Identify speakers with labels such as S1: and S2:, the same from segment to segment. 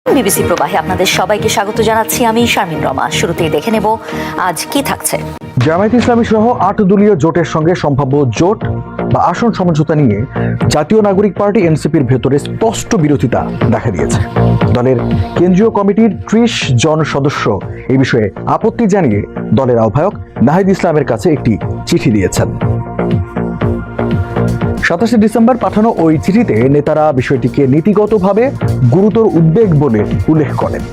S1: BBC প্রবাহে আপনাদের সবাইকে স্বাগত জানাচ্ছি। আমি শারমিন রমা। শুরুতেই দেখে নেব আজ কি থাকছে।
S2: জামায়াতে ইসলামী সহ 8 দলীয় জোটের সঙ্গে সম্ভাব্য জোট বা আসন সমঝোতা নিয়ে জাতীয় নাগরিক পার্টি এনসিপির ভেতরে স্পষ্ট বিরোধিতা দেখা দিয়েছে। দলের কেন্দ্রীয় কমিটির 30 জন সদস্য এই বিষয়ে আপত্তি জানিয়ে দলের আহ্বায়ক নাহিদ ইসলামের কাছে একটি চিঠি দিয়েছেন। 27 ডিসেম্বর পাঠানো ওই চিঠিতে নেতারা বিষয়টিকে নীতিগতভাবে গুরুতর উদ্বেগ বলে উল্লেখ করেন।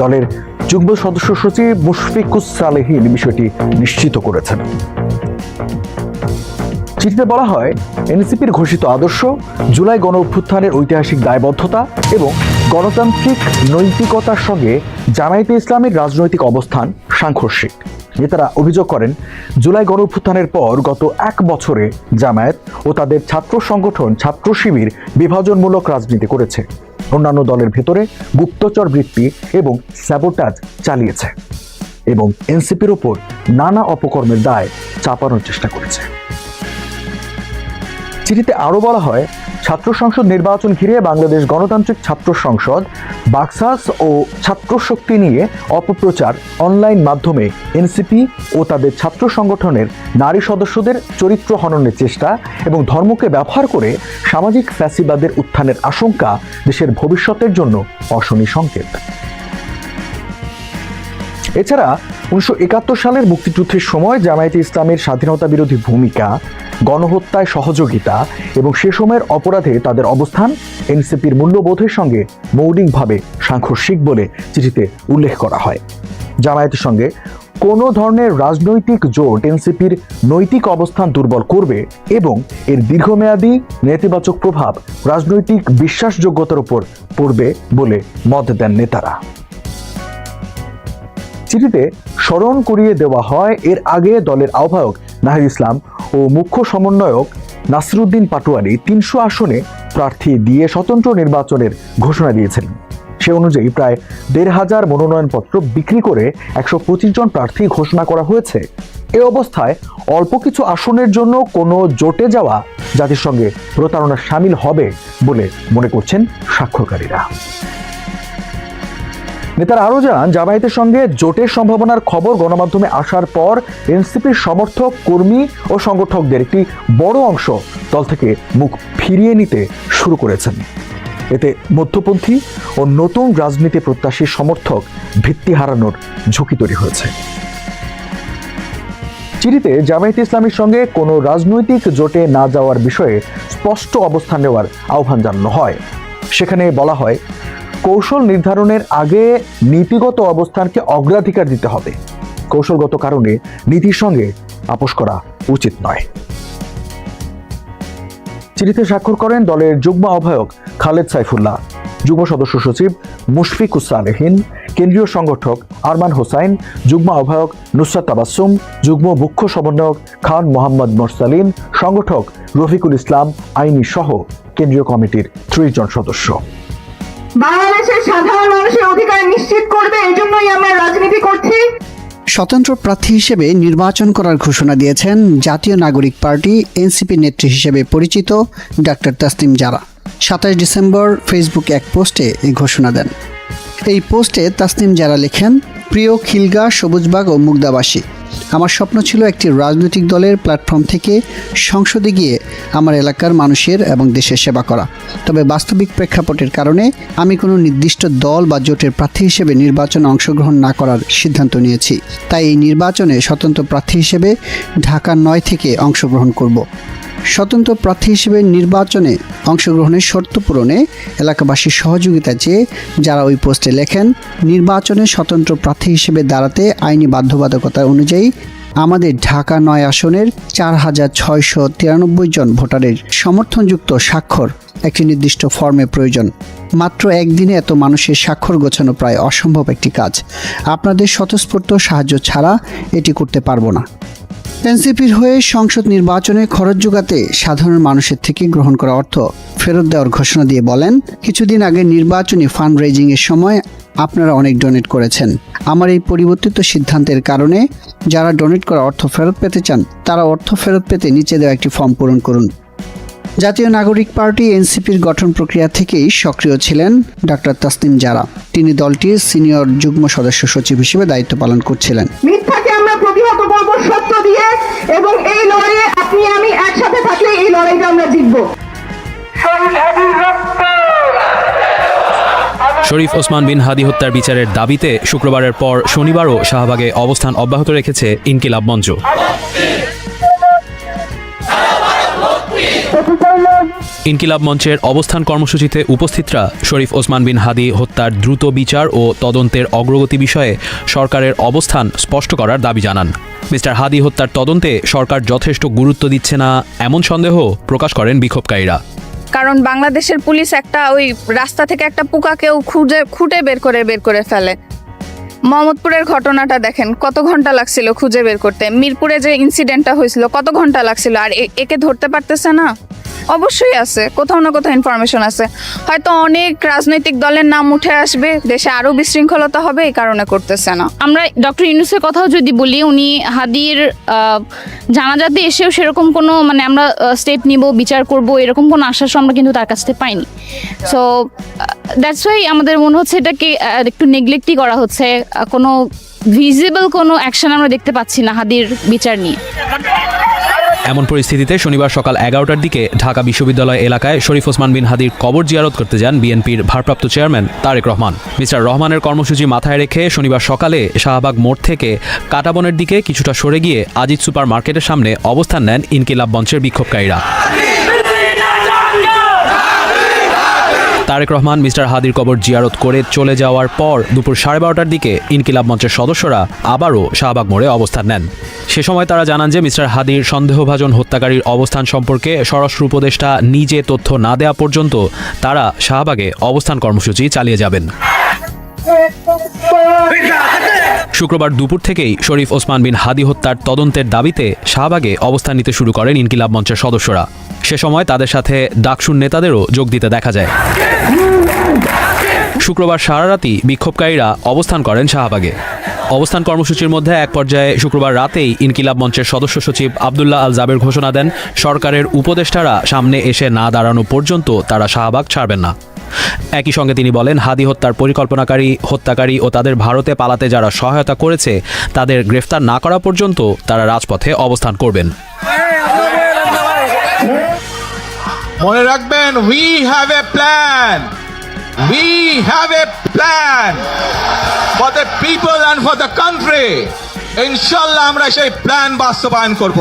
S2: দলের যুগ্ম সদস্য সচিব মুশফিকুস সালেহীন বিষয়টি নিশ্চিত করেছেন। চিঠিতে বলা হয়, এনসিপির ঘোষিত আদর্শ, জুলাই গণ অভ্যুত্থানের ঐতিহাসিক দায়বদ্ধতা এবং গণতান্ত্রিক নৈতিকতার সঙ্গে জামায়াতে ইসলামের রাজনৈতিক অবস্থান সাংঘর্ষিক। নেতারা অভিযোগ করেন, জুলাই গণ অভ্যুত্থানের পর গত 1 বছরে জামায়াত ও তাদের ছাত্র সংগঠন ছাত্র শিবির বিভাজনমূলক রাজনীতি করেছে, অন্যান্য দলের ভেতরে গুপ্তচর বৃত্তি এবং স্যাবোটাজ চালিয়েছে এবং এনসিপির ওপর নানা অপকর্মের দায় চাপানোর চেষ্টা করেছে। চিঠিতে আরও বলা হয়, ছাত্র সংসদ নির্বাচন ঘিরে বাংলাদেশ গণতান্ত্রিক ছাত্র সংসদ বাকসাস ও ছাত্র শক্তি নিয়ে অপপ্রচার, অনলাইন মাধ্যমে এনসিপি ও তাদের ছাত্র সংগঠনের নারী সদস্যদের চরিত্র হননের চেষ্টা এবং ধর্মকে ব্যবহার করে সামাজিক ফ্যাসিবাদের উত্থানের আশঙ্কা দেশের ভবিষ্যতের জন্য অশনি সংকেত। এছাড়া 1971 সালের মুক্তিযুদ্ধের সময় জামায়াতে ইসলামের স্বাধীনতা বিরোধী ভূমিকা, গণহত্যায় সহযোগিতা এবং সে সময়ের অপরাধে তাদের অবস্থান এনসিপির মূল্যবোধের সঙ্গে মৌলিকভাবে সাংঘর্ষিক বলে চিঠিতে উল্লেখ করা হয়। জামায়াতের সঙ্গে কোনো ধরনের রাজনৈতিক জোট এনসিপির নৈতিক অবস্থান দুর্বল করবে এবং এর দীর্ঘমেয়াদী নেতিবাচক প্রভাব রাজনৈতিক বিশ্বাসযোগ্যতার উপর পড়বে বলে মত দেন নেতারা। চিঠিতে স্মরণ করিয়ে দেওয়া হয়, এর আগে দলের আহ্বায়ক নাহিদ ইসলাম ও মুখ্য সমন্বয়ক নাসিরউদ্দিন পাটোয়ারি 300 আসনে প্রার্থী দিয়ে স্বতন্ত্র নির্বাচনের ঘোষণা দিয়েছিলেন। সে অনুযায়ী প্রায় 1500 মনোনয়নপত্র বিক্রি করে 125 জন প্রার্থী ঘোষণা করা হয়েছে। এ অবস্থায় অল্প কিছু আসনের জন্য কোনো জোটে যাওয়া জাতিসংঘে প্রতারণা শামিল হবে বলে মনে করছেন স্বাক্ষরকারীরা। নেতারা আরও জানান, জামায়াতের সঙ্গে জোটের সম্ভাবনার খবর গণমাধ্যমে আসার পর এনসিপির সমর্থক, কর্মী ও সংগঠকদের একটি বড় অংশ দল থেকে মুখ ফিরিয়ে নিতে শুরু করেছেন। এতে মধ্যপন্থী ও নতুন রাজনীতি প্রত্যাশী সমর্থক ভিত্তি হারানোর ঝুঁকি তৈরি হয়েছে। চিঠিতে জামায়াতে ইসলামীর সঙ্গে কোনো রাজনৈতিক জোটে না যাওয়ার বিষয়ে স্পষ্ট অবস্থান নেওয়ার আহ্বান জানানো হয়। সেখানে বলা হয়, কৌশল নির্ধারণের আগে নীতিগত অবস্থানকে অগ্রাধিকার দিতে হবে। কৌশলগত কারণে নীতির সঙ্গে আপোষ করা উচিত নয়। চিঠিতে স্বাক্ষর করেন দলের যুগ্ম আহ্বায়ক খালেদ সাইফুল্লাহ, যুগ্ম সদস্য সচিব মুশফিকুস সালেহীন, কেন্দ্রীয় সংগঠক আরমান হোসাইন, যুগ্ম আহ্বায়ক নুসরাত তাবাসসুম, যুগ্ম মুখ্য সমন্বয়ক খান মোহাম্মদ মোরসালিন, সংগঠক রফিকুল ইসলাম আইনি সহ কেন্দ্রীয় কমিটির 30 জন সদস্য।
S3: বাংলাদেশের সাধারণ মানুষের অধিকার নিশ্চিত করবে, এজন্যই আমরা রাজনীতি করছি।
S4: স্বতন্ত্র প্রার্থী হিসেবে নির্বাচন করার ঘোষণা দিয়েছেন জাতীয় নাগরিক পার্টি এনসিপি নেত্রী হিসেবে পরিচিত ডাক্তার তাসনিম জারা। 27 ডিসেম্বর ফেসবুকে এক পোস্টে এই ঘোষণা দেন। এই পোস্টে তাসনিম জারা লেখেন, প্রিয় খিলগা, সবুজবাগ ও মুগদাবাসী, আমার স্বপ্ন ছিল একটি রাজনৈতিক দলের প্ল্যাটফর্ম থেকে সংসদে গিয়ে আমার এলাকার মানুষের এবং দেশের সেবা করা। তবে বাস্তবিক প্রেক্ষাপটের কারণে আমি কোনো নির্দিষ্ট দল বা জোটের প্রার্থী হিসেবে নির্বাচনে অংশগ্রহণ না করার সিদ্ধান্ত নিয়েছি। তাই এই নির্বাচনে স্বতন্ত্র প্রার্থী হিসেবে ঢাকা 9 থেকে অংশগ্রহণ করব। স্বতন্ত্র প্রার্থী হিসেবে নির্বাচনে অংশগ্রহণের শর্ত পূরণে এলাকাবাসীর সহযোগিতা চেয়ে যারা ওই পোস্টে লেখেন, নির্বাচনে স্বতন্ত্র প্রার্থী হিসেবে দাঁড়াতে আইনি বাধ্যবাধকতা অনুযায়ী আমাদের ঢাকা 9 আসনের 4693 জন ভোটারের সমর্থনযুক্ত স্বাক্ষর একটি নির্দিষ্ট ফর্মে প্রয়োজন। মাত্র একদিনে এত মানুষের স্বাক্ষর গোছানো প্রায় অসম্ভব একটি কাজ। আপনাদের স্বতঃস্ফূর্ত সাহায্য ছাড়া এটি করতে পারবো না। এনসিপির হয়ে সংসদ নির্বাচনে খরচ যোগাতে সাধারণ মানুষের থেকে গ্রহণ করা অর্থ ফেরত দেওয়ার ঘোষণা দিয়ে বলেন, কিছুদিন আগে নির্বাচনী ফান্ড রেজিং এর সময় আপনারা অনেক ডোনেট করেছেন। আমার এই পরিবর্তিত সিদ্ধান্তের কারণে যারা ডোনেট করা অর্থ ফেরত পেতে চান তারা অর্থ ফেরত পেতে নিচে দেওয়া একটি ফর্ম পূরণ করুন। জাতীয় নাগরিক পার্টি এনসিপির গঠন প্রক্রিয়া থেকেই সক্রিয় ছিলেন ডাক্তার তাসনিম জারা। তিনি দলটির সিনিয়র যুগ্ম সদস্য সচিব হিসেবে দায়িত্ব পালন করছিলেন।
S3: মিথ্যাকে আমরা প্রতিহত করব সত্য দিয়ে, এবং এই লড়াইয়ে আপনি আমি একসাথে থাকলে এই লড়াইটা আমরা জিতব।
S5: শরীফ ওসমান বিন হাদি হত্যার বিচারের দাবিতে শুক্রবারের পর শনিবারও শাহবাগে অবস্থান অব্যাহত রেখেছে ইনকিলাব মঞ্চ। ইনকিলাব মঞ্চের অবস্থান কর্মসূচিতে উপস্থিতরা শরীফ ওসমান বিন হাদি হত্যার দ্রুত বিচার ও তদন্তের অগ্রগতি বিষয়ে সরকারের অবস্থান স্পষ্ট করার দাবি জানান। মিস্টার হাদি হত্যার তদন্তে সরকার যথেষ্ট গুরুত্ব দিচ্ছে না এমন সন্দেহ প্রকাশ করেন বিক্ষোভকারীরা।
S6: কারণ বাংলাদেশের পুলিশ একটা ওই রাস্তা থেকে একটা পোকাকেও খুঁটে বের করে ফেলে। মোহাম্মদপুরের ঘটনাটা দেখেন, কত ঘন্টা লাগছিল খুঁজে বের করতে। মিরপুরে যে ইনসিডেন্টটা হয়েছিল কত ঘন্টা লাগছিল, আর একে ধরতে পারতেছে না। অবশ্যই আছে, কোথাও না কোথাও ইনফরমেশন আছে। হয়তো অনেক রাজনৈতিক দলের নাম উঠে আসবে, দেশে আরো বিশৃঙ্খলতা হবে, এই কারণে করতেছে না।
S7: আমরা ডক্টর ইউনূসের কথাও যদি বলি, উনি হাদির জানাজাতে এসেও সেরকম কোনো আমরা স্টেপ নিব, বিচার করব, এরকম কোনো আশ্বাস আমরা কিন্তু তার কাছ থেকে পাইনি। সো দ্যাটস ওয়াই আমাদের মনে হচ্ছে এটাকে একটু নেগলেক্টই করা হচ্ছে। কোনো ভিজিবল কোনো অ্যাকশন আমরা দেখতে পাচ্ছি না হাদির বিচার নিয়ে।
S5: এমন পরিস্থিতিতে শনিবার সকাল 11টার দিকে ঢাকা বিশ্ববিদ্যালয় এলাকায় শরীফ ওসমান বিন হাদির কবর জিয়ারত করতে যান বিএনপির ভারপ্রাপ্ত চেয়ারম্যান তারেক রহমান। মিস্টার রহমানের কর্মসূচি মাথায় রেখে শনিবার সকালে শাহবাগ মোড় থেকে কাটাবনের দিকে কিছুটা সরে গিয়ে আজিজ সুপার মার্কেটের সামনে অবস্থান নেন ইনকিলাব মঞ্চের বিক্ষোভকারীরা। তারেক রহমান মিস্টার হাদির কবর জিয়ারত করে চলে যাওয়ার পর দুপুর 12:30টার দিকে ইনকিলাব মঞ্চের সদস্যরা আবারও শাহবাগ মোড়ে অবস্থান নেন। সে সময় তারা জানান যে মিস্টার হাদির সন্দেহভাজন হত্যাকারীর অবস্থান সম্পর্কে স্বরাষ্ট্র উপদেষ্টা নিজে তথ্য না দেওয়া পর্যন্ত তারা শাহবাগে অবস্থান কর্মসূচি চালিয়ে যাবেন। শুক্রবার দুপুর থেকেই শরীফ ওসমান বিন হাদি হত্যার তদন্তের দাবিতে শাহবাগে অবস্থান নিতে শুরু করেন ইনকিলাব মঞ্চের সদস্যরা। সে সময় তাদের সাথে ডাকসুর নেতাদেরও যোগ দিতে দেখা যায়। শুক্রবার সারা রাতই বিক্ষোভকারীরা অবস্থান করেন শাহবাগে। অবস্থান কর্মসূচির মধ্যে এক পর্যায়ে শুক্রবার রাতেই ইনকিলাব মঞ্চের সদস্য সচিব আবদুল্লাহ আল জাবের ঘোষণা দেন, সরকারের উপদেষ্টারা সামনে এসে না দাঁড়ানো পর্যন্ত তারা শাহবাগ ছাড়বেন না। একই সঙ্গে তিনি বলেন, হাদি হত্যার পরিকল্পনাকারী, হত্যাকারী ও তাদের ভারতে পালাতে যারা সহায়তা করেছে তাদের গ্রেফতার না করা পর্যন্ত তারা রাজপথে অবস্থান করবেন।
S8: মনে রাখবেন, we have a plan. We have a plan for the people and for the country. ইনশাআল্লাহ আমরা সেই প্ল্যান বাস্তবায়ন করব।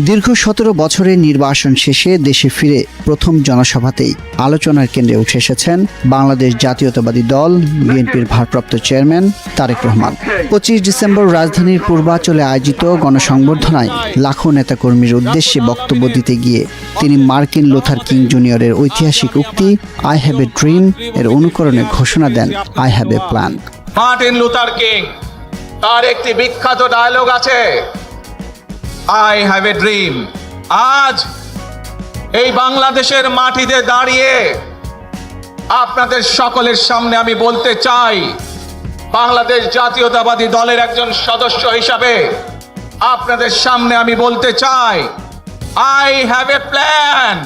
S4: দীর্ঘ 17 বছরের নির্বাসন শেষে দেশে ফিরে প্রথম জনসভাতেই আলোচনার কেন্দ্রে উঠে এসেছেন বাংলাদেশ জাতীয়তাবাদী দল বিএনপির ভারপ্রাপ্ত চেয়ারম্যান তারেক রহমান। 25 ডিসেম্বর রাজধানীর পূর্বাঞ্চলে আয়োজিত গণসংবর্ধনায় লাখো নেতাকর্মীর উদ্দেশ্যে বক্তব্য দিতে গিয়ে তিনি মার্কিন লুথার কিং জুনিয়রের ঐতিহাসিক উক্তি আই হ্যাভ এ ড্রিম এর অনুকরণে ঘোষণা দেন I have a plan.
S8: Martin Luther King তার একটি বিখ্যাত ডায়লগ আছে, I have a dream. আজ এই বাংলাদেশের মাটিতে দাঁড়িয়ে আপনাদের সকলের সামনে আমি বলতে চাই, বাংলাদেশ জাতীয়তাবাদী দলের একজন সদস্য হিসাবে আপনাদের সামনে আমি বলতে চাই, I have a plan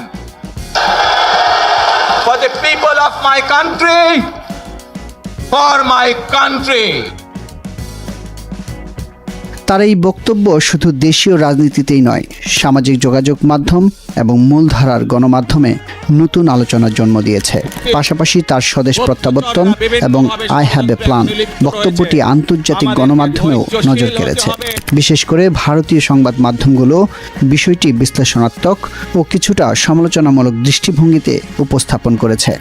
S8: for the people of my country, for my country.
S4: তার এই বক্তব্য শুধু দেশীয় রাজনীতিতেই নয়, সামাজিক যোগাযোগ মাধ্যম এবং মূলধারার গণমাধ্যমে নতুন আলোচনার জন্ম দিয়েছে। পাশাপাশি তার স্বদেশ প্রত্যাবর্তন এবং আই হ্যাভ এ প্ল্যান বক্তব্যটি আন্তর্জাতিক গণমাধ্যমেও নজর কেড়েছে। বিশেষ করে ভারতীয় সংবাদ মাধ্যমগুলো বিষয়টি বিশ্লেষণাত্মক ও কিছুটা সমালোচনামূলক দৃষ্টিভঙ্গিতে উপস্থাপন করেছে।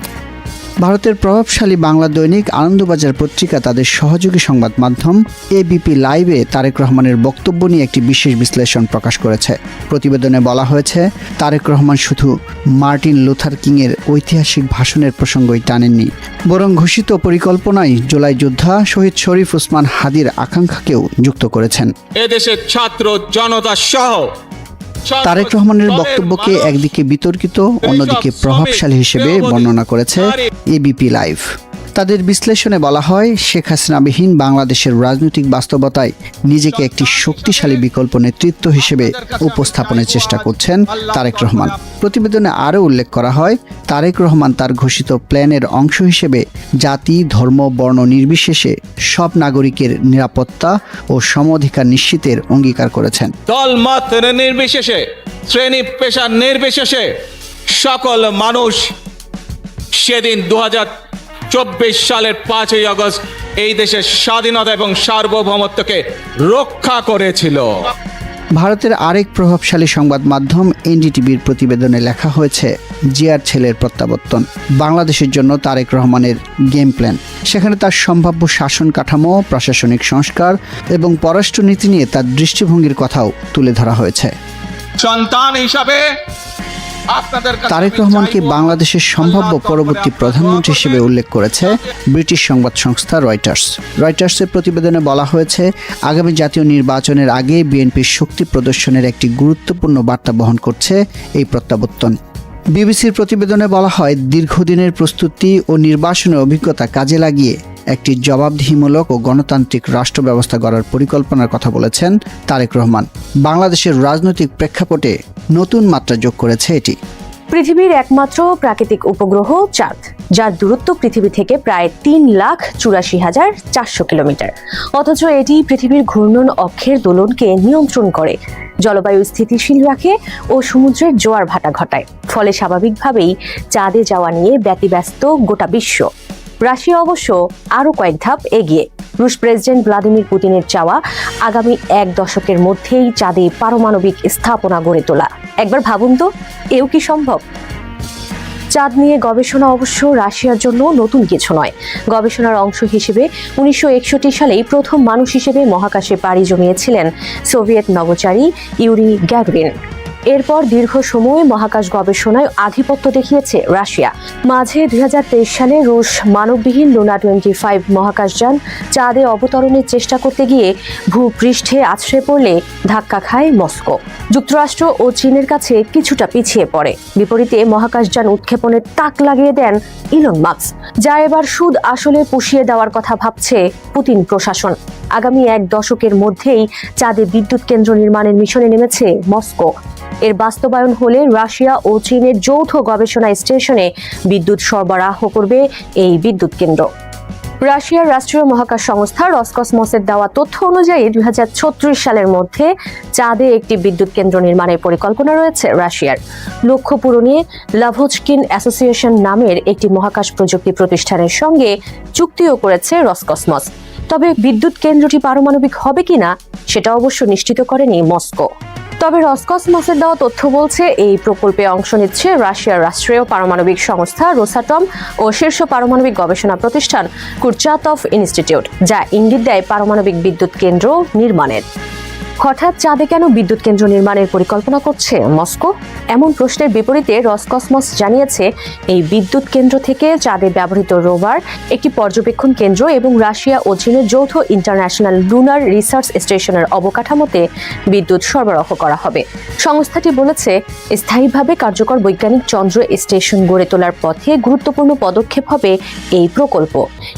S4: ভারতের প্রভাবশালী বাংলা দৈনিক আনন্দবাজার পত্রিকা তাদের সহযোগী সংবাদ মাধ্যম এবিপি লাইভে তারেক রহমানের বক্তব্য নিয়ে একটি বিশেষ বিশ্লেষণ প্রকাশ করেছে। প্রতিবেদনে বলা হয়েছে, তারেক রহমান শুধু মার্টিন লুথার কিংয়ের ঐতিহাসিক ভাষণের প্রসঙ্গই টানেননি, বরং ঘোষিত পরিকল্পনায় জুলাই যোদ্ধা শহীদ শরীফ ওসমান হাদির আকাঙ্ক্ষাকেও যুক্ত করেছেন।
S8: এদেশের ছাত্র জনতা সহ
S4: তারেক রহমানের বক্তব্যকে একদিকে বিতর্কিত, অন্যদিকে প্রভাবশালী হিসেবে বর্ণনা করেছে এবিপি লাইভ। তাদের বিশ্লেষণে বলা হয়, শেখ হাসিনাবিহীন বাংলাদেশের রাজনৈতিক বাস্তবতায় নিজেকে একটি শক্তিশালী বিকল্প নেতৃত্ব হিসেবে উপস্থাপনের চেষ্টা করছেন তারেক রহমান। প্রতিবেদনে আরও উল্লেখ করা হয়, তারেক রহমান তার ঘোষিত প্ল্যানের অংশ হিসেবে জাতি, ধর্ম, বর্ণ নির্বিশেষে সব নাগরিকের নিরাপত্তা ও সম অধিকার নিশ্চিতের অঙ্গীকার করেছেন।
S8: দল মত নির্বিশেষে, শ্রেণী পেশা নির্বিশেষে সকল মানুষ সেদিন 2024 সালের 5ই আগস্ট এই দেশের স্বাধীনতা এবং সার্বভৌমত্বকে রক্ষা করেছিল।
S4: ভারতের আরেক প্রভাবশালী সংবাদ মাধ্যম এনডিটিভির প্রতিবেদনে লেখা হয়েছে, জিয়ার ছেলের প্রত্যাবর্তন, বাংলাদেশের জন্য তারেক রহমানের গেম প্ল্যান। সেখানে তার সম্ভাব্য শাসন কাঠামো, প্রশাসনিক সংস্কার এবং পররাষ্ট্রনীতি নিয়ে তার দৃষ্টিভঙ্গির কথাও তুলে ধরা হয়েছে।
S8: সন্তান হিসাবে
S4: তারেক রহমানকে বাংলাদেশের সম্ভাব্য পরবর্তী প্রধানমন্ত্রী হিসেবে উল্লেখ করেছে ব্রিটিশ সংবাদ সংস্থা রয়টার্স। রয়টার্সের প্রতিবেদনে বলা হয়েছে, আগামী জাতীয় নির্বাচনের আগে বিএনপির শক্তি প্রদর্শনের একটি গুরুত্বপূর্ণ বার্তা বহন করছে এই প্রত্যাবর্তন। বিবিসির প্রতিবেদনে বলা হয়, দীর্ঘদিনের প্রস্তুতি ও নির্বাচনের অভিজ্ঞতা কাজে লাগিয়ে একটি জবাবদিহিমূলক ও গণতান্ত্রিক রাষ্ট্র ব্যবস্থা গড়ার পরিকল্পনার কথা বলেছেন তারেক রহমান। বাংলাদেশের রাজনৈতিক প্রেক্ষাপটে নতুন মাত্রা যোগ করেছে এটি।
S9: পৃথিবীর একমাত্র প্রাকৃতিক উপগ্রহ চাঁদ, যার দূরত্ব পৃথিবী থেকে প্রায় 3,84,400 কিলোমিটার, অথচ এটি পৃথিবীর ঘূর্ণন অক্ষের দোলনকে নিয়ন্ত্রণ করে, জলবায়ু স্থিতিশীল রাখে ও সমুদ্রের জোয়ার ভাটা ঘটায়। ফলে স্বাভাবিকভাবেই চাঁদে যাওয়া নিয়ে ব্যতিব্যস্ত গোটা বিশ্ব। রাশিয়া অবশ্য আরও কয়েক ধাপ এগিয়ে। রুশ প্রেসিডেন্ট ভ্লাদিমির পুতিনের চাওয়া আগামী 1 দশকের মধ্যেই চাঁদে পারমাণবিক স্থাপনা গড়ে তোলা। একবার ভাবুন তো, এও কি সম্ভব? চাঁদ নিয়ে গবেষণা অবশ্য রাশিয়ার জন্য নতুন কিছু নয়। গবেষণার অংশ হিসেবে 1961 সালেই প্রথম মানুষ হিসেবে মহাকাশে পাড়ি জমিয়েছিলেন সোভিয়েত নভোচারী ইউরি গ্যাগরিন। এরপর দীর্ঘ সময় মহাকাশ গবেষণায় আধিপত্য দেখিয়েছে রাশিয়া। মাঝে 2023 সালে রুশ মানববিহীন লুনা 25 মহাকাশযান চাঁদে অবতরণের চেষ্টা করতে গিয়ে ভূপৃষ্ঠে আছড়ে পড়লে ধাক্কা খায় মস্কো। যুক্তরাষ্ট্র ও চীনের কাছে কিছুটা পিছিয়ে পড়ে। বিপরীতে মহাকাশযান উৎক্ষেপণের তাক লাগিয়ে দেন ইলন মাস্ক, যা এবার সুদ আসলে পুষিয়ে দেওয়ার কথা ভাবছে পুতিন প্রশাসন। আগামী 1 দশকের মধ্যেই চাঁদে বিদ্যুৎ কেন্দ্র নির্মাণের মিশনে নেমেছে মস্কো। এর বাস্তবায়ন হলে রাশিয়া ও চীনের যৌথ গবেষণা স্টেশনে বিদ্যুৎ সরবরাহ করবে এই বিদ্যুৎ কেন্দ্র। রাশিয়ার রাষ্ট্রীয় মহাকাশ সংস্থা রসকসমসের দেওয়া তথ্য অনুযায়ী 2036 সালের মধ্যে চাঁদে একটি বিদ্যুৎ কেন্দ্র নির্মাণের পরিকল্পনা রয়েছে রাশিয়ার। লক্ষ্য পূরণে লাভোচকিন অ্যাসোসিয়েশন নামের একটি মহাকাশ প্রযুক্তি প্রতিষ্ঠানের সঙ্গে চুক্তিও করেছে রসকসমস। তবে বিদ্যুৎ কেন্দ্রটি পারমাণবিক হবে কিনা সেটা অবশ্য নিশ্চিত করেনি মস্কো। তবে রসকসমসের দেওয়া তথ্য বলছে, এই প্রকল্পে অংশ নিচ্ছে রাশিয়ার রাষ্ট্রীয় পারমাণবিক সংস্থা রোসাটম ও শীর্ষ পারমাণবিক গবেষণা প্রতিষ্ঠান কুরচাতভ ইনস্টিটিউট, যা ইঙ্গিত দেয় পারমাণবিক বিদ্যুৎ কেন্দ্র নির্মাণের। হঠাৎ চাঁদে কেন বিদ্যুৎ কেন্দ্র নির্মাণের পরিকল্পনা করছে মস্কো? এমন প্রশ্নের বিপরীতে রসকসমস জানিয়েছে, এই বিদ্যুৎ কেন্দ্র থেকে চাঁদে ব্যবহৃত রোভার, একটি পর্যবেক্ষণ কেন্দ্র এবং রাশিয়া ও চীনের যৌথ ইন্টারন্যাশনাল লুনার রিসার্চ স্টেশনের অবকাঠামোতে বিদ্যুৎ সরবরাহ করা হবে। সংস্থাটি বলেছে, স্থায়ীভাবে কার্যকর বৈজ্ঞানিক চন্দ্র স্টেশন গড়ে তোলার পথে গুরুত্বপূর্ণ পদক্ষেপ হবে এই প্রকল্প।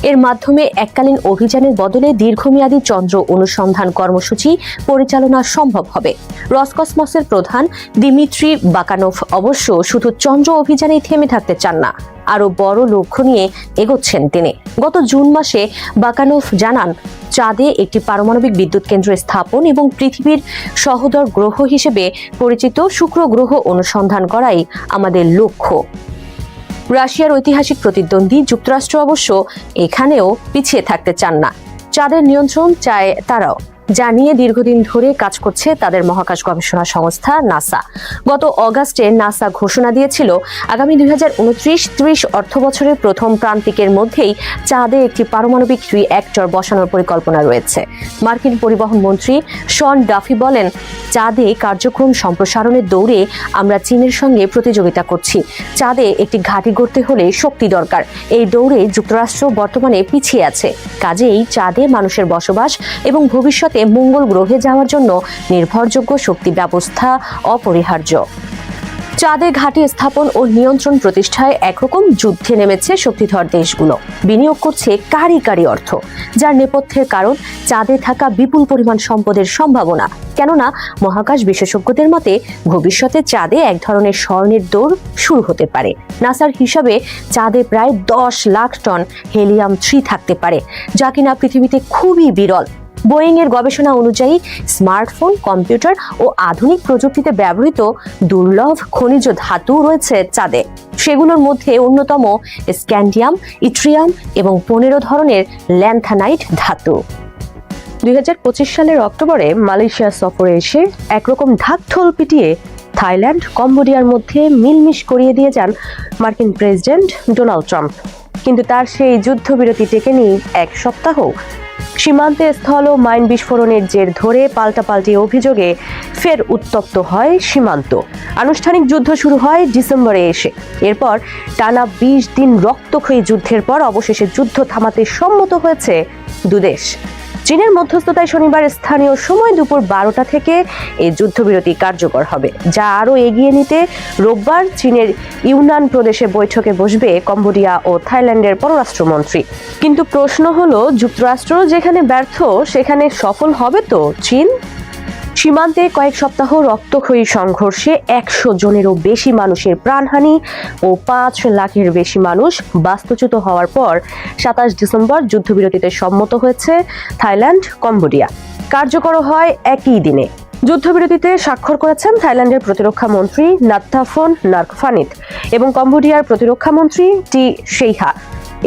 S9: এর মাধ্যমে এককালীন অভিযানের বদলে দীর্ঘমেয়াদী চন্দ্র অনুসন্ধান কর্মসূচি পরিচালনা সম্ভব হবে। রসকসমসের প্রধান দিমিত্রি বাকানোভ অবশ্য শুধু চন্দ্র অভিযানেই থেমে থাকতে চান না, আরো বড় লক্ষ্য নিয়ে এগোচ্ছেন তিনি। গত জুন মাসে বাকানোভ জানান, চাঁদে একটি পারমাণবিক বিদ্যুৎ কেন্দ্র স্থাপন এবং পৃথিবীর সহোদর গ্রহ হিসেবে পরিচিত শুক্র গ্রহ অনুসন্ধান করাই আমাদের লক্ষ্য। রাশিয়ার ঐতিহাসিক প্রতিদ্বন্দ্বী যুক্তরাষ্ট্র অবশ্য এখানেও পিছিয়ে থাকতে চান না। চাঁদের নিয়ন্ত্রণ চায় তারাও, যা নিয়ে দীর্ঘদিন ধরে কাজ করছে তাদের মহাকাশ গবেষণা সংস্থা নাসা। গত অগাস্টে নাসা ঘোষণা দিয়েছিল, আগামী 2029-30 অর্থ বছরের প্রথম প্রান্তিকের মধ্যেই চাঁদে একটি পারমাণবিক রিঅ্যাক্টর বসানোর পরিকল্পনা রয়েছে। মার্কিন পরিবহন মন্ত্রী শন ডাফি বলেন, চাঁদে কার্যক্রম সম্প্রসারণের দৌড়ে আমরা চীনের সঙ্গে প্রতিযোগিতা করছি। চাঁদে একটি ঘাঁটি গড়তে হলে শক্তি দরকার। এই দৌড়ে যুক্তরাষ্ট্র বর্তমানে পিছিয়ে আছে। কাজেই চাঁদে মানুষের বসবাস এবং ভবিষ্যতে মঙ্গল গ্রহে যাওয়ার জন্য নির্ভরযোগ্য শক্তি ব্যবস্থা অপরিহার্য। চাঁদে ঘাঁটি স্থাপন ও নিয়ন্ত্রণ প্রতিষ্ঠায় একরকম যুদ্ধে নেমেছে শক্তিধর দেশগুলো। বিনিয়োগ করছে কারি কারি অর্থ, যার নেপথ্যের কারণ চাঁদে থাকা বিপুল পরিমাণ সম্পদের সম্ভাবনা। কেননা মহাকাশ বিশেষজ্ঞদের মতে ভবিষ্যতে চাঁদে এক ধরনের স্বর্ণের দৌড় শুরু হতে পারে। নাসার হিসাবে চাঁদে প্রায় 10 লাখ টন হেলিয়াম-3 থাকতে পারে, যা কিনা পৃথিবীতে খুবই বিরল। বোয়িং এর গবেষণা অনুযায়ী স্মার্টফোন, কম্পিউটার ও আধুনিক প্রযুক্তিতে ব্যবহৃত দুর্লভ খনিজ ধাতু রয়েছে চাঁদে। সেগুলোর মধ্যে অন্যতম স্ক্যান্ডিয়াম, ইট্রিয়াম এবং 15 ধরনের ল্যান্থানাইট ধাতু। 2025 সালের অক্টোবরে মালয়েশিয়া সফরে এসে একরকম ঢাকঢোল পিটিয়ে থাইল্যান্ড, কম্বোডিয়ার মধ্যে মিলমিশ করিয়ে দিয়ে যান মার্কিন প্রেসিডেন্ট ডোনাল্ড ট্রাম্প। কিন্তু তার সেই যুদ্ধবিরতি টেকেনি এক সপ্তাহ। সীমান্তে স্থল ও মাইন বিস্ফোরণের জের ধরে পাল্টাপাল্টি অভিযোগে ফের উত্তপ্ত হয় সীমান্ত। আনুষ্ঠানিক যুদ্ধ শুরু হয় ডিসেম্বরে এসে। এরপর টানা 20 দিন রক্তক্ষয়ী যুদ্ধের পর অবশেষে যুদ্ধ থামাতে সম্মত হয়েছে দুদেশ। চীনের মধ্যস্থতায় শনিবার স্থানীয় সময় দুপুর 12টা থেকে এই যুদ্ধবিরতি কার্যকর হবে, যা আরও এগিয়ে নিতে রোববার চীনের ইউনান প্রদেশে বৈঠকে বসবে কম্বোডিয়া ও থাইল্যান্ডের পররাষ্ট্রমন্ত্রী। কিন্তু প্রশ্ন হলো, যুক্তরাষ্ট্র যেখানে ব্যর্থ সেখানে সফল হবে তো চীন? সীমান্তে কয়েক সপ্তাহ রক্তক্ষয়ী সংঘর্ষে 100 জনেরও বেশি মানুষের প্রাণহানি ও 5 লাখের বেশি মানুষ বাস্তুচ্যুত হওয়ার পর 27 ডিসেম্বর যুদ্ধবিরতিতে সম্মত হয়েছে থাইল্যান্ড, কম্বোডিয়া। কার্যকর হয় একই দিনে। যুদ্ধবিরতিতে স্বাক্ষর করেছেন থাইল্যান্ডের প্রতিরক্ষা মন্ত্রী নাত্থাফন নার্কফানিত এবং কম্বোডিয়ার প্রতিরক্ষা মন্ত্রী টি শেইহা।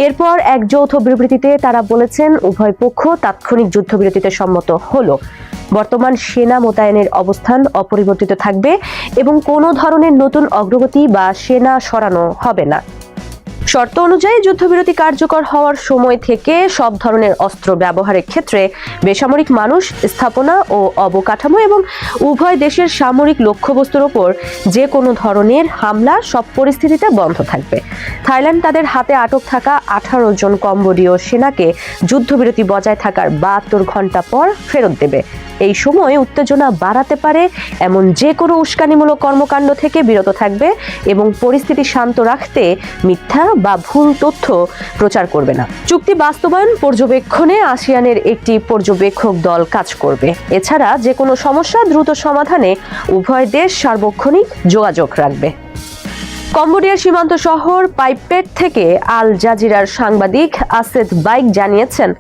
S9: এরপর এক যৌথ বিবৃতিতে তারা বলেছেন, উভয় পক্ষ তাৎক্ষণিক যুদ্ধবিরতিতে সম্মত হলো। বর্তমান সেনা মোতায়েনের অবস্থান অপরিবর্তিত থাকবে এবং কোনো ধরনের নতুন অগ্রগতি বা সেনা সরানো হবে না। শর্ত অনুযায়ী যুদ্ধবিরতি কার্যকর হওয়ার সময় থেকে সব ধরনের অস্ত্র ব্যবহারের ক্ষেত্রে বেসামরিক মানুষ, স্থাপনা ও অবকাঠামো এবং উভয় দেশের সামরিক লক্ষ্যবস্তুর ওপর যে কোনো ধরনের হামলা সব পরিস্থিতিতে বন্ধ থাকবে। থাইল্যান্ড তাদের হাতে আটক থাকা 18 জন কম্বোডীয় সেনাকে যুদ্ধবিরতি বজায় থাকার 72 ঘন্টা পর ফেরত দেবে। এই সময় উত্তেজনা বাড়াতে পারে এমন যে কোনো উস্কানিমূলক কর্মকাণ্ড থেকে বিরত থাকবে এবং পরিস্থিতি শান্ত রাখতে মিথ্যা বা ভুল তথ্য প্রচার করবে না। চুক্তি বাস্তবায়ন পর্যবেক্ষণে আসিয়ানের একটি পর্যবেক্ষক দল কাজ করবে। এছাড়া যে কোনো সমস্যা দ্রুত সমাধানে উভয় দেশ সার্বক্ষণিক যোগাযোগ রাখবে। কম্বোডিয়ার সীমান্ত শহর পাইপেট থেকে আল জাজিরার সাংবাদিক আসেদ বাইক জানিয়েছেন,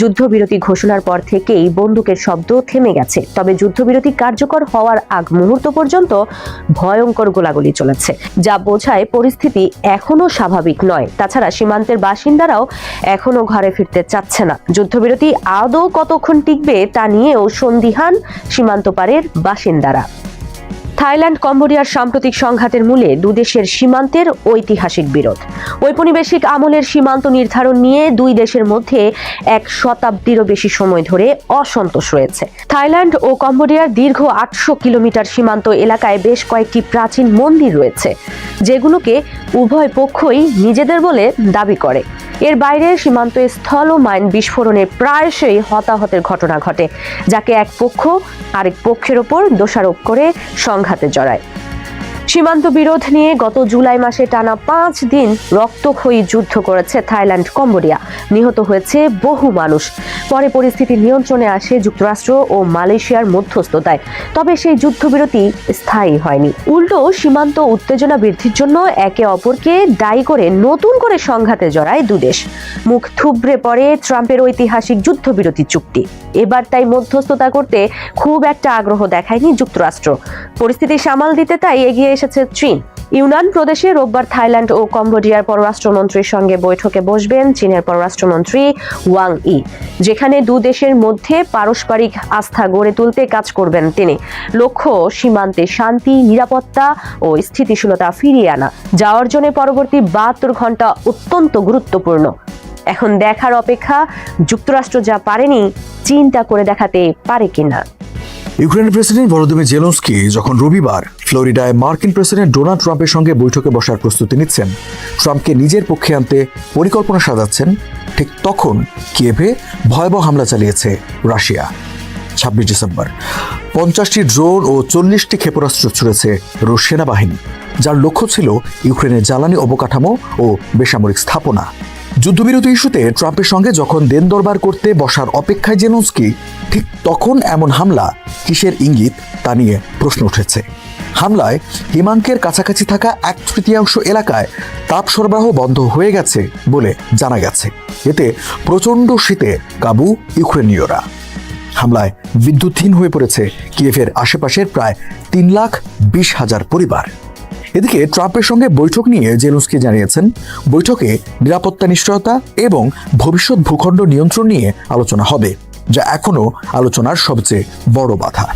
S9: যুদ্ধবিরতি ঘোষণার পর থেকেই বন্দুকের শব্দ থেমে গেছে, তবে যুদ্ধবিরতি কার্যকর হওয়ার আগ মুহূর্ত পর্যন্ত ভয়ঙ্কর গোলাগুলি চলেছে, যা বোঝায় পরিস্থিতি এখনো স্বাভাবিক নয়। তাছাড়া সীমান্তের বাসিন্দারাও এখনো ঘরে ফিরতে চাচ্ছে না। যুদ্ধবিরতি আদৌ কতক্ষণ টিকবে তা নিয়েও সন্দিহান সীমান্ত পারের বাসিন্দারা। থাইল্যান্ড, কম্বোডিয়ার সাম্প্রতিক সংঘাতের মূলে দুদেশের সীমান্তের ঐতিহাসিক বিরোধ। ঔপনিবেশিক আমলের সীমান্ত নির্ধারণ নিয়ে দুই দেশের মধ্যে 1 শতাব্দীরও বেশি সময় ধরে অসন্তোষ রয়েছে। থাইল্যান্ড ও কম্বোডিয়ার দীর্ঘ 800 কিলোমিটার সীমান্ত এলাকায় বেশ কয়েকটি প্রাচীন মন্দির রয়েছে, যেগুলোকে উভয় পক্ষই নিজেদের বলে দাবি করে। এর বাইরে সীমান্ত স্থল ও মাইন বিস্ফোরণে প্রায়শই হতাহতের ঘটনা ঘটে, যাকে এক পক্ষ আরেক পক্ষের ওপর দোষারোপ করে সংঘাতে জড়ায়। সীমান্ত বিরোধ নিয়ে গত জুলাই মাসে টানা 5 দিন রক্তক্ষয়ী যুদ্ধ করেছে থাইল্যান্ড, কম্বোডিয়া। নিহত হয়েছে বহু মানুষ। পরে পরিস্থিতি নিয়ন্ত্রণে আসে যুক্তরাষ্ট্র ও মালয়েশিয়ার মধ্যস্থতায়, তবে সেই যুদ্ধবিরতি স্থায়ী হয়নি। উল্টো সীমান্ত উত্তেজনা বৃদ্ধির জন্য একে অপরকে দায়ী করে নতুন করে সংঘাতে জড়ায় দুদেশ। মুখ থুবড়ে পড়ে ট্রাম্পের ঐতিহাসিক যুদ্ধবিরতি চুক্তি। এবার তাই মধ্যস্থতা করতে খুব একটা আগ্রহ দেখায়নি যুক্তরাষ্ট্র। পরিস্থিতি সামাল দিতে তাই এগিয়ে এসেছে চীন। ইউনান প্রদেশে রোববার থাইল্যান্ড ও কম্বোডিয়ার পররাষ্ট্রমন্ত্রীর সঙ্গে বৈঠকে বসবেন চীনের পররাষ্ট্রমন্ত্রী ওয়াং ই, যেখানে দু দেশের মধ্যে পারস্পরিক আস্থা গড়ে তুলতে কাজ করবেন তিনি। লক্ষ্য সীমান্তে শান্তি, নিরাপত্তা ও স্থিতিশীলতা ফিরিয়ে আনা, যা অর্জনে পরবর্তী 72 ঘন্টা অত্যন্ত গুরুত্বপূর্ণ। এখন দেখার অপেক্ষা, যুক্তরাষ্ট্র যা পারেনি চীন তা করে দেখাতে পারে কিনা।
S2: ইউক্রেনের প্রেসিডেন্ট ভলোদিমির জেলেনস্কি যখন রবিবার ফ্লোরিডায় মার্কিন প্রেসিডেন্ট ডোনাল্ড ট্রাম্পের সঙ্গে বৈঠকে বসার প্রস্তুতি নিচ্ছেন, ট্রাম্পকে নিজের পক্ষে আনতে পরিকল্পনা সাজাচ্ছেন, ঠিক তখন কিয়েভে ভয়াবহ হামলা চালিয়েছে রাশিয়া। 26 ডিসেম্বর 50টি ড্রোন ও 40টি ক্ষেপণাস্ত্র ছুড়েছে রুশ সেনাবাহিনী, যার লক্ষ্য ছিল ইউক্রেনের জ্বালানি অবকাঠামো ও বেসামরিক স্থাপনা। যুদ্ধবিরতি ইস্যুতে ট্রাম্পের সঙ্গে যখন দেন দরবার করতে বসার অপেক্ষায় জেলেনস্কি, ঠিক তখন এমন হামলা কিসের ইঙ্গিত তা নিয়ে প্রশ্ন উঠেছে। হামলায় হিমাঙ্কের কাছাকাছি থাকা 1/3 এলাকায় তাপ সরবরাহ বন্ধ হয়ে গেছে বলে জানা গেছে। এতে প্রচণ্ড শীতে কাবু ইউক্রেনীয়রা। হামলায় বিদ্যুৎহীন হয়ে পড়েছে কিয়েভের আশেপাশের প্রায় 3,20,000 পরিবার। এদিকে ট্রাম্পের সঙ্গে বৈঠক নিয়ে জেলেনস্কি জানিয়েছেন, বৈঠকে নিরাপত্তা নিশ্চয়তা এবং ভবিষ্যৎ ভূখণ্ড নিয়ন্ত্রণ নিয়ে আলোচনা হবে, যা এখনও আলোচনার সবচেয়ে বড় বাধা।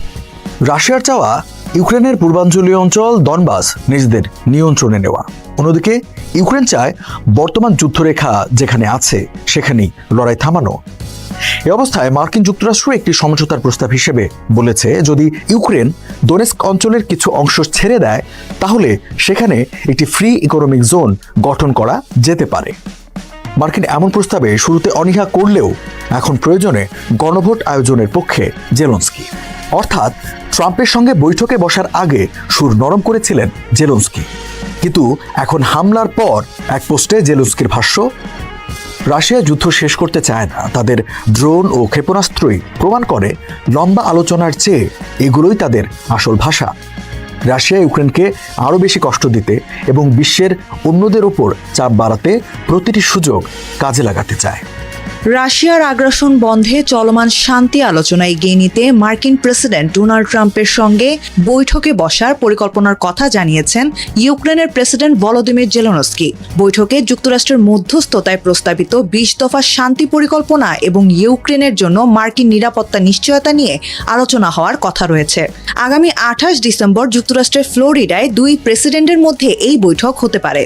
S2: রাশিয়ার চাওয়া ইউক্রেনের পূর্বাঞ্চলীয় অঞ্চল ডনবাস নিজেদের নিয়ন্ত্রণে নেওয়া। অন্যদিকে ইউক্রেন চায় বর্তমান যুদ্ধরেখা যেখানে আছে সেখানেই লড়াই থামানো। এ অবস্থায় মার্কিন যুক্তরাষ্ট্র একটি সমঝোতার প্রস্তাব হিসেবে বলেছে, যদি ইউক্রেন দোনেস্ক অঞ্চলের কিছু অংশ ছেড়ে দেয় তাহলে সেখানে একটি ফ্রি ইকোনমিক জোন গঠন করা যেতে পারে। মার্কিন এমন প্রস্তাবে শুরুতে অনীহা করলেও এখন প্রয়োজনে গণভোট আয়োজনের পক্ষে জেলেনস্কি। অর্থাৎ ট্রাম্পের সঙ্গে বৈঠকে বসার আগে সুর নরম করেছিলেন জেলেনস্কি, কিন্তু এখন হামলার পর এক পোস্টে জেলেনস্কির ভাষ্য, রাশিয়া যুদ্ধ শেষ করতে চায় না, তাদের ড্রোন ও ক্ষেপণাস্ত্রই প্রমাণ করে লম্বা আলোচনার চেয়ে এগুলোই তাদের আসল ভাষা। রাশিয়া ইউক্রেনকে আরও বেশি কষ্ট দিতে এবং বিশ্বের অন্যদের ওপর চাপ বাড়াতে প্রতিটি সুযোগ কাজে লাগাতে চায়।
S10: রাশিয়ার আগ্রাসন বন্ধে চলমান শান্তি আলোচনা এগিয়ে নিতে মার্কিন প্রেসিডেন্ট ডোনাল্ড ট্রাম্পের সঙ্গে বৈঠকে বসার পরিকল্পনার কথা জানিয়েছেন ইউক্রেনের প্রেসিডেন্ট ভলোদিমির জেলেনস্কি। বৈঠকে যুক্তরাষ্ট্রের মধ্যস্থতায় প্রস্তাবিত 20 দফা শান্তি পরিকল্পনা এবং ইউক্রেনের জন্য মার্কিন নিরাপত্তা নিশ্চয়তা নিয়ে আলোচনা হওয়ার কথা রয়েছে। আগামী 28 ডিসেম্বর যুক্তরাষ্ট্রের ফ্লোরিডায় দুই প্রেসিডেন্টের মধ্যে এই বৈঠক হতে পারে।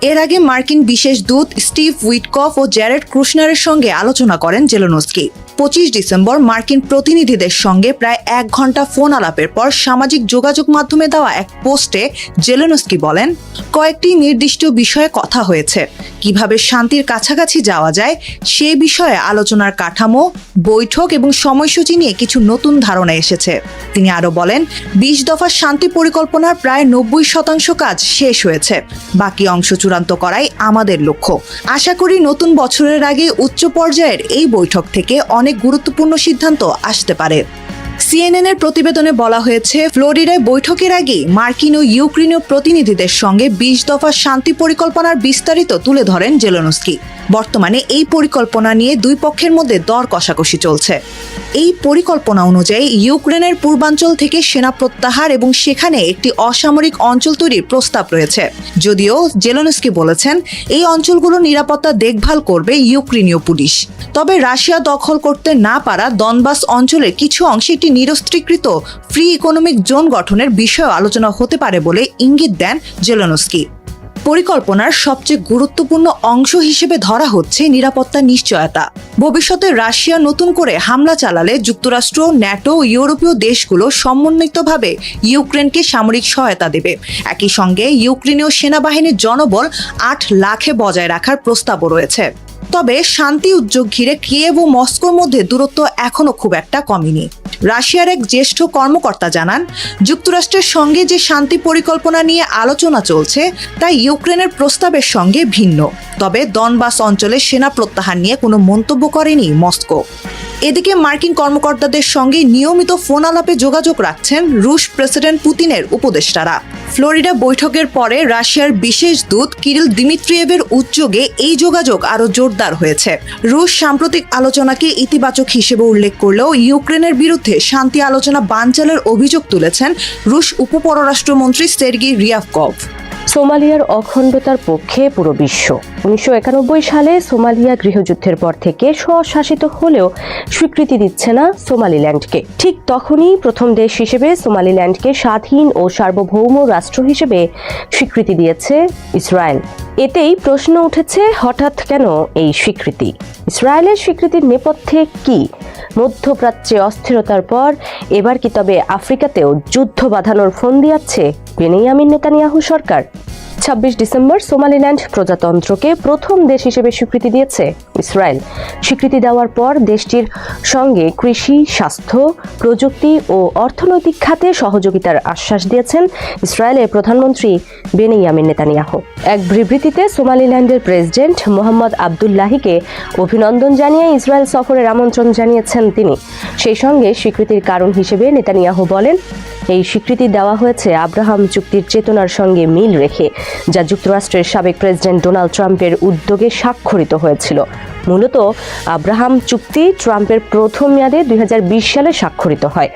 S10: এর আগে মার্কিন বিশেষ দূত স্টিভ উইটকফ ও জ্যারেড কুশনারের সঙ্গে আলোচনা করেন জেলেনস্কি। 25 ডিসেম্বর মার্কিন প্রতিনিধিদের সঙ্গে প্রায় 1 ঘন্টা ফোন আলাপের পর সামাজিক যোগাযোগ মাধ্যমে দেওয়া এক পোস্টে জেলেনস্কি বলেন, কয়েকটি নির্দিষ্ট বিষয়ে কথা হয়েছে। কিভাবে শান্তির কাছাকাছি যাওয়া যায় সে বিষয়ে আলোচনার কাঠামো, বৈঠক এবং সময়সূচি নিয়ে কিছু নতুন ধারণা এসেছে। তিনি আরও বলেন, 20 দফা শান্তি পরিকল্পনার প্রায় 90% কাজ শেষ হয়েছে, বাকি অংশ চূড়ান্ত করাই আমাদের লক্ষ্য। আশা করি নতুন বছরের আগে উচ্চ পর্যায়ের এই বৈঠক থেকে অনেক গুরুত্বপূর্ণ সিদ্ধান্ত আসতে পারে। সিএনএন-এর প্রতিবেদনে বলা হয়েছে, ফ্লোরিডায় বৈঠকের আগে মার্কিন ও ইউক্রেনীয় প্রতিনিধিদের সঙ্গে 20 দফা শান্তি পরিকল্পনার বিস্তারিত তুলে ধরেন জেলেনস্কি। বর্তমানে এই পরিকল্পনা নিয়ে দুই পক্ষের মধ্যে দর কষাকষি চলছে। এই পরিকল্পনা অনুযায়ী ইউক্রেনের পূর্বাঞ্চল থেকে সেনা প্রত্যাহার এবং সেখানে একটি অসামরিক অঞ্চল তৈরির প্রস্তাব রয়েছে। যদিও জেলেনস্কি বলেছেন, এই অঞ্চলগুলোর নিরাপত্তা দেখভাল করবে ইউক্রেনীয় পুলিশ। তবে রাশিয়া দখল করতে না পারা ডনবাস অঞ্চলের কিছু অংশে একটি নিরস্ত্রীকৃত ফ্রি ইকোনমিক জোন গঠনের বিষয়ে আলোচনা হতে পারে বলে ইঙ্গিত দেন জেলেনস্কি। পরিকল্পনার সবচেয়ে গুরুত্বপূর্ণ অংশ হিসেবে ধরা হচ্ছে নিরাপত্তা নিশ্চয়তা। ভবিষ্যতে রাশিয়া নতুন করে হামলা চালালে যুক্তরাষ্ট্র, ন্যাটো ও ইউরোপীয় দেশগুলো সমন্বিতভাবে ইউক্রেনকে সামরিক সহায়তা দেবে। একই সঙ্গে ইউক্রেনীয় সেনাবাহিনীর জনবল 8 লাখে বজায় রাখার প্রস্তাবও রয়েছে। তবে শান্তি উদ্যোগ ঘিরে কিয়েভ ও মস্কোর মধ্যে দূরত্ব এখনও খুব একটা কমেনি। রাশিয়ার এক জ্যেষ্ঠ কর্মকর্তা জানান, যুক্তরাষ্ট্রের সঙ্গে যে শান্তি পরিকল্পনা নিয়ে আলোচনা চলছে তা ইউক্রেনের প্রস্তাবের সঙ্গে ভিন্ন। তবে ডনবাস অঞ্চলে সেনা প্রত্যাহার নিয়ে কোনো মন্তব্য করেনি মস্কো। এদিকে মার্কিন কর্মকর্তাদের সঙ্গে নিয়মিত ফোন আলাপে যোগাযোগ রাখছেন রুশ প্রেসিডেন্ট পুতিনের উপদেষ্টারা। ফ্লোরিডা বৈঠকের পরে রাশিয়ার বিশেষ দূত কিরিল দিমিত্রিয়েভের উদ্যোগে এই যোগাযোগ আরও জোরদার হয়েছে। রুশ সাম্প্রতিক আলোচনাকে ইতিবাচক হিসেবে উল্লেখ করলেও ইউক্রেনের বিরুদ্ধে শান্তি আলোচনা বানচালের অভিযোগ তুলেছেন রুশ উপপররাষ্ট্রমন্ত্রী সের্গি রিয়াভকভ।
S9: সোমালিয়ার অখণ্ডতার পক্ষে পুরো বিশ্ব। 1991 সালে সোমালিয়া গৃহযুদ্ধের পর থেকে স্বশাসিত হলেও স্বীকৃতি দিচ্ছে না সোমালিল্যান্ডকে। ঠিক তখনই প্রথম দেশ হিসেবে সোমালিল্যান্ডকে স্বাধীন ও সার্বভৌম রাষ্ট্র হিসেবে স্বীকৃতি দিয়েছে ইসরায়েল। এতেই প্রশ্ন উঠেছে, হঠাৎ কেন এই স্বীকৃতি? ইসরায়েলের স্বীকৃতির নেপথ্যে কি? মধ্যপ্রাচ্যে অস্থিরতার পর এবার কি তবে আফ্রিকাতেও যুদ্ধ বাঁধানোর ফোন দিয়াচ্ছে বেনিয়ামিন নেতানিয়াহু সরকার? 26 ডিসেম্বর সোমালিল্যান্ড প্রজাতন্ত্রকে প্রথম দেশ হিসেবে স্বীকৃতি দিয়েছে ইসরায়েল। স্বীকৃতি দেওয়ার পর দেশটির সঙ্গে কৃষি, স্বাস্থ্য, প্রযুক্তি ও অর্থনৈতিক খাতে সহযোগিতার আশ্বাস দিয়েছেন ইসরায়েলের প্রধানমন্ত্রী বেনিয়ামিন নেতানিয়াহু। এক বিবৃতিতে সোমালিল্যান্ডের প্রেসিডেন্ট মোহাম্মদ আবদুল্লাহিকে অভিনন্দন জানিয়ে ইসরায়েল সফরের আমন্ত্রণ জানিয়েছেন তিনি। সেই সঙ্গে স্বীকৃতির কারণ হিসেবে নেতানিয়াহু বলেন, এই স্বীকৃতি দেওয়া হয়েছে আব্রাহাম চুক্তির চেতনার সঙ্গে মিল রেখে, যা যুক্তরাষ্ট্রের সাবেক প্রেসিডেন্ট ডোনাল্ড ট্রাম্পের উদ্যোগে স্বাক্ষরিত হয়েছিল। মূলত আব্রাহাম চুক্তি ট্রাম্পের প্রথম মেয়াদে 2020 সালে স্বাক্ষরিত হয়,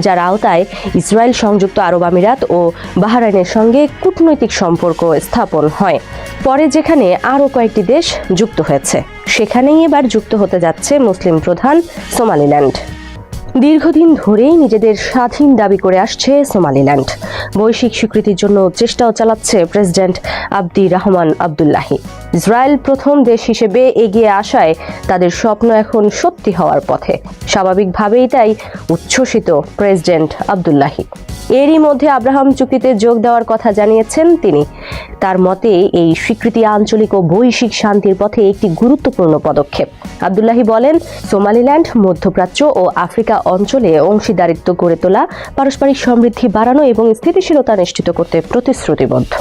S9: যার আওতায় ইসরায়েল সংযুক্ত আরব আমিরাত ও বাহরাইনের সঙ্গে কূটনৈতিক সম্পর্ক স্থাপন হয়। পরে যেখানে আরও কয়েকটি দেশ যুক্ত হয়েছে, সেখানেই এবার যুক্ত হতে যাচ্ছে মুসলিম প্রধান সোমালিল্যান্ড। দীর্ঘদিন ধরেই নিজেদের স্বাধীন দাবি করে আসছে সোমালিল্যান্ড। বৈশ্বিক স্বীকৃতির জন্য চেষ্টাও চালাচ্ছে প্রেসিডেন্ট আব্দি রহমান আবদুল্লাহি। ইসরায়েল প্রথম দেশ হিসেবে এগিয়ে আসায় তাদের স্বপ্ন এখন সত্যি হওয়ার পথে। স্বাভাবিকভাবেই তাই উচ্ছ্বসিত প্রেসিডেন্ট আবদুল্লাহি। এরই মধ্যে আব্রাহাম চুক্তিতে যোগ দেওয়ার কথা জানিয়েছেন তিনি। তার মতে এই স্বীকৃতি আঞ্চলিক ও বৈশ্বিক শান্তির পথে একটি গুরুত্বপূর্ণ পদক্ষেপ। আবদুল্লাহি বলেন, সোমালিল্যান্ড মধ্যপ্রাচ্য ও আফ্রিকা অঞ্চলে অংশীদারিত্ব গড়ে তোলা, পারস্পরিক সমৃদ্ধি বাড়ানো এবং স্থিতিশীলতা নিশ্চিত করতে প্রতিশ্রুতিবদ্ধ।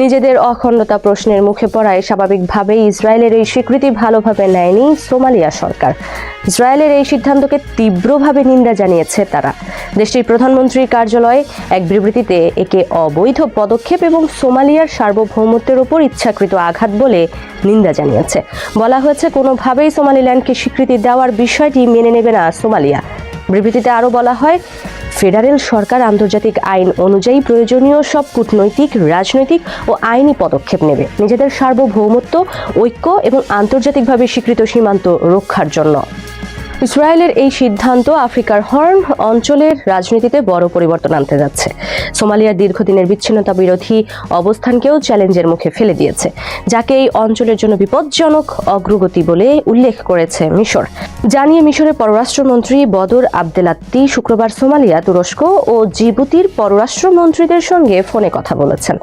S9: নিজেদের অখণ্ডতা প্রশ্নের মুখে পড়ায় স্বাভাবিকভাবেই ইসরায়েলের এই স্বীকৃতি ভালোভাবে নেয়নি সোমালিয়া সরকার। ইসরায়েলের এই সিদ্ধান্তকে তীব্রভাবে নিন্দা জানিয়েছে তারা। দেশটির প্রধানমন্ত্রীর কার্যালয় এক বিবৃতিতে একে অবৈধ পদক্ষেপ এবং সোমালিয়ার সার্বভৌমত্বের ওপর ইচ্ছাকৃত আঘাত বলে নিন্দা জানিয়েছে। বলা হয়েছে, কোনোভাবেই সোমালিল্যান্ডকে স্বীকৃতি দেওয়ার বিষয়টি মেনে নেবে না সোমালিয়া। বিবৃতিতে আরও বলা হয়, ফেডারেল সরকার আন্তর্জাতিক আইন অনুযায়ী প্রয়োজনীয় সব কূটনৈতিক, রাজনৈতিক ও আইনি পদক্ষেপ নেবে নিজেদের সার্বভৌমত্ব, ঐক্য এবং আন্তর্জাতিকভাবে স্বীকৃত সীমান্ত রক্ষার জন্য। ইসরায়েলের এই সিদ্ধান্ত আফ্রিকার হর্ন অঞ্চলের রাজনীতিতে বড় পরিবর্তন আনতে যাচ্ছে। সোমালিয়ার দীর্ঘদিনের বিচ্ছিন্নতা বিরোধী অবস্থানকেও চ্যালেঞ্জের মুখে ফেলে দিয়েছে, যাকে এই অঞ্চলের জন্য বিপজ্জনক অগ্রগতি বলে উল্লেখ করেছে মিশর। জানিয়ে মিশরের পররাষ্ট্রমন্ত্রী বদর আবদেলাত্তি শুক্রবার সোমালিয়া, তুরস্ক ও জিবুতির পররাষ্ট্রমন্ত্রীদের সঙ্গে ফোনে কথা বলেছেন।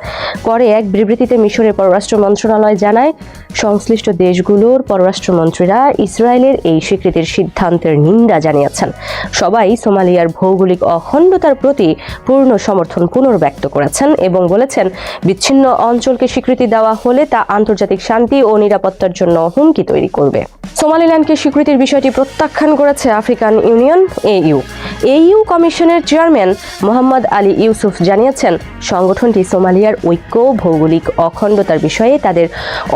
S9: পরে এক বিবৃতিতে মিশরের পররাষ্ট্র মন্ত্রণালয় জানায়, সংশ্লিষ্ট দেশগুলোর পররাষ্ট্রমন্ত্রীরা ইসরায়েলের এই স্বীকৃতির সিদ্ধান্তের নিন্দা জানিয়েছেন। সবাই সোমালিয়ার ভৌগোলিক অখণ্ডতার প্রতি পূর্ণ সমর্থন পুনর্ব্যক্ত করেছেন এবং বলেছেন, বিচ্ছিন্ন অঞ্চলকে স্বীকৃতি দেওয়া হলে তা আন্তর্জাতিক শান্তি ও নিরাপত্তার জন্য হুমকি তৈরি করবে। সোমালিল্যান্ডকে স্বীকৃতির বিষয়টি প্রত্যাখ্যান করেছে আফ্রিকান ইউনিয়ন এইউ। এইউ কমিশনের চেয়ারম্যান মোহাম্মদ আলী ইউসুফ জানিয়েছেন, সংগঠনটি সোমালিয়ার ঐক্য, ভৌগোলিক অখণ্ডতার বিষয়ে তাদের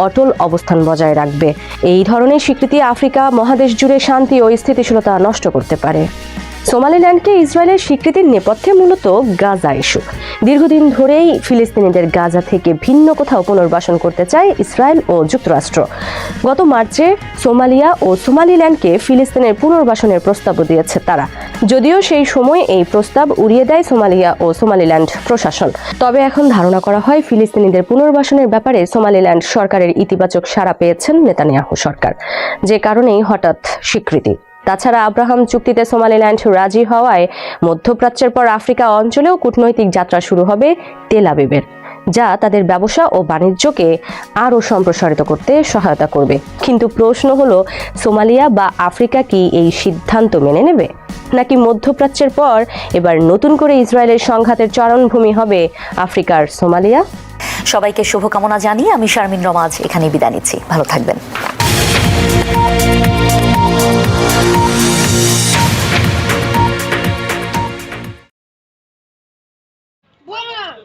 S9: অটল অবস্থান বজায় রাখবে। এই ধরনের স্বীকৃতি আফ্রিকা মহাদেশ জুড়ে শান্তি ও স্থিতিশীলতা নষ্ট করতে পারে। সোমালিল্যান্ডকে ইসরায়েলের স্বীকৃতির নেপথ্যে মূলত গাজা ইস্যু। দীর্ঘদিন ধরেই ফিলিস্তিনিদের গাজা থেকে ভিন্ন কোথাও পুনর্বাসন করতে চায় ইসরায়েল ও যুক্তরাষ্ট্র। গত মার্চে সোমালিয়া ও সোমালিল্যান্ডকে ফিলিস্তিনের পুনর্বাসনের প্রস্তাবও দিয়েছে তারা, যদিও সেই সময় এই প্রস্তাব উড়িয়ে দেয় সোমালিয়া ও সোমালিল্যান্ড প্রশাসন। তবে এখন ধারণা করা হয়, ফিলিস্তিনিদের পুনর্বাসনের ব্যাপারে সোমালিল্যান্ড সরকারের ইতিবাচক সাড়া পেয়েছেন নেতানিয়াহু সরকার, যে কারণেই হঠাৎ স্বীকৃতি। তাছাড়া আব্রাহাম চুক্তিতে সোমালিল্যান্ড রাজি হওয়ায় মধ্যপ্রাচ্যের পর আফ্রিকা অঞ্চলেও কূটনৈতিক যাত্রা শুরু হবে তেল আবিবের, যা তাদের ব্যবসা ও বাণিজ্যকে আরও সম্প্রসারিত করতে সহায়তা করবে। কিন্তু প্রশ্ন হলো, সোমালিয়া বা আফ্রিকা কি এই সিদ্ধান্ত মেনে নেবে, নাকি মধ্যপ্রাচ্যের পর এবার নতুন করে ইসরায়েলের সংঘাতের চারণভূমি হবে আফ্রিকার সোমালিয়া?
S1: সবাইকে শুভকামনা জানিয়ে আমি শারমিন রমাজ এখানে বিদায় নিচ্ছি। ভালো থাকবেন।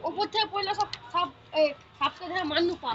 S11: উপর থেকে পড়লে সব সাপকে ধরে মান্নু পা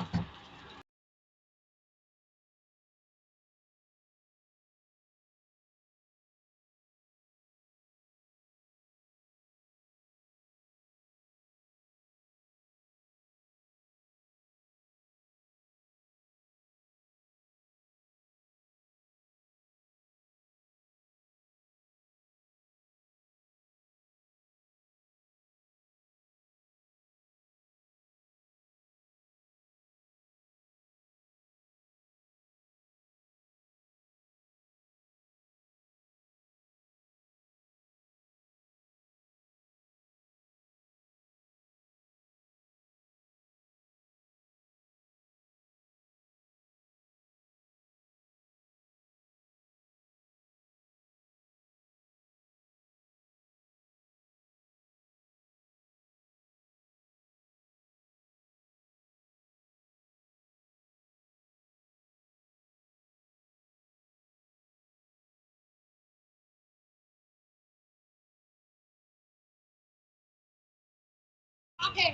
S11: মাঠে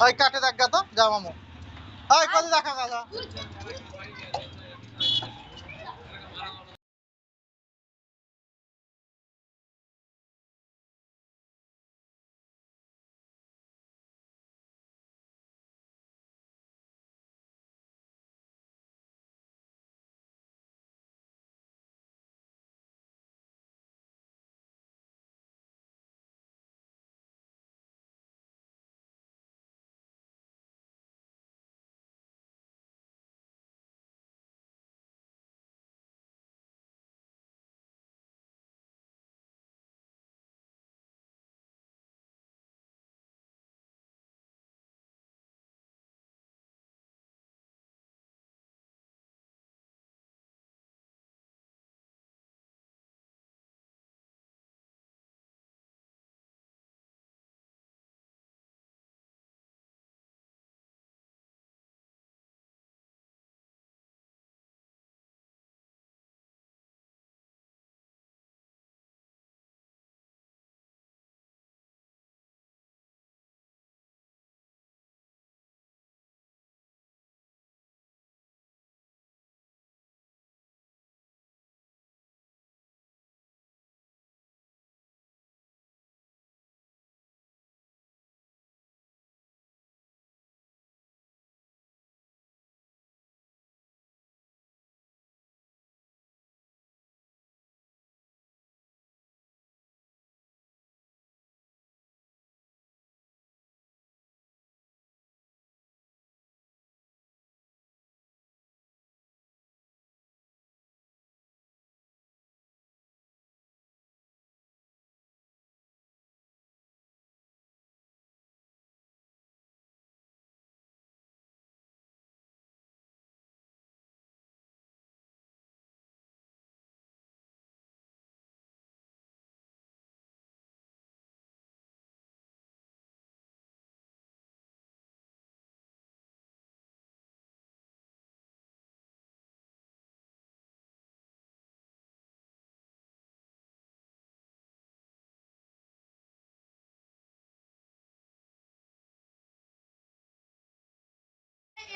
S12: ওই কাটে দেখা তো যা মামু ওই কত দেখা গেল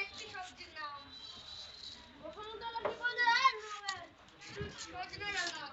S11: একটি সবজির নাম প্রথমত কি বলে সজনে ডাটা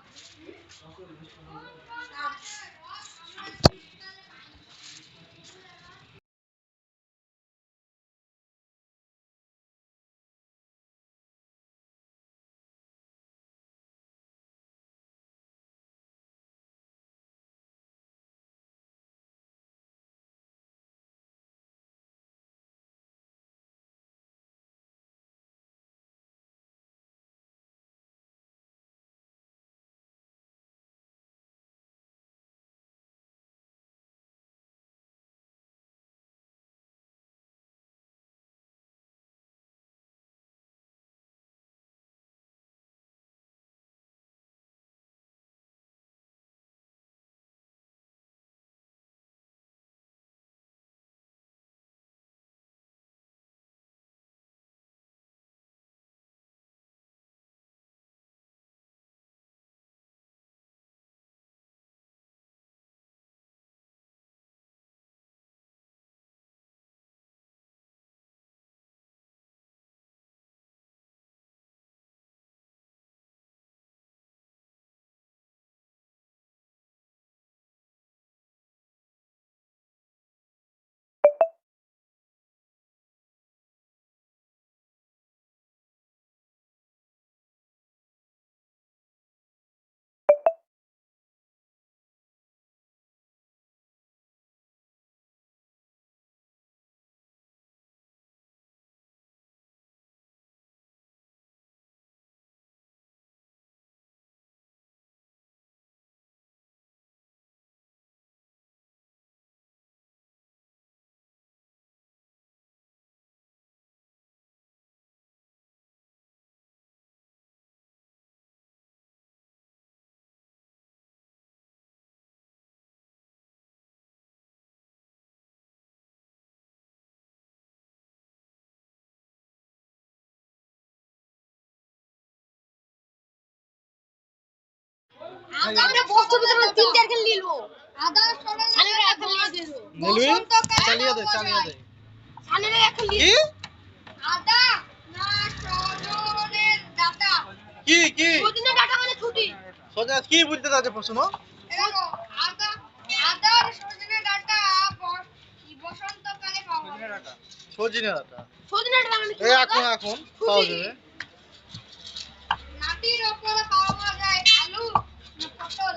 S11: আমরা বস্তু ভিতরে 3 টাকা নিলবো আদা সরঞ্জামের এখন
S12: নীলুই,
S11: বসন্তকালে
S12: চালিয়ে দে,
S11: পাওয়া
S12: চালিয়ে
S11: যায়।
S12: দে।
S11: সানিরে এখন
S12: কি?
S11: আদা না সজনের ডাটা।
S12: কি?
S11: সজনের ডাটা মানে ছুটি।
S12: সোজা কি বুঝতে চাচ্ছে প্রশ্ন?
S11: এরকম আদার সজনের ডাটা বসন্তকালে পাওয়া যায়।
S12: সজিনে ডাটা।
S11: সজনের ডাটা মানে
S12: এই এখন পাওয়া যাবে।
S11: মাটির উপরে পাওয়া যায় আলু না পটল।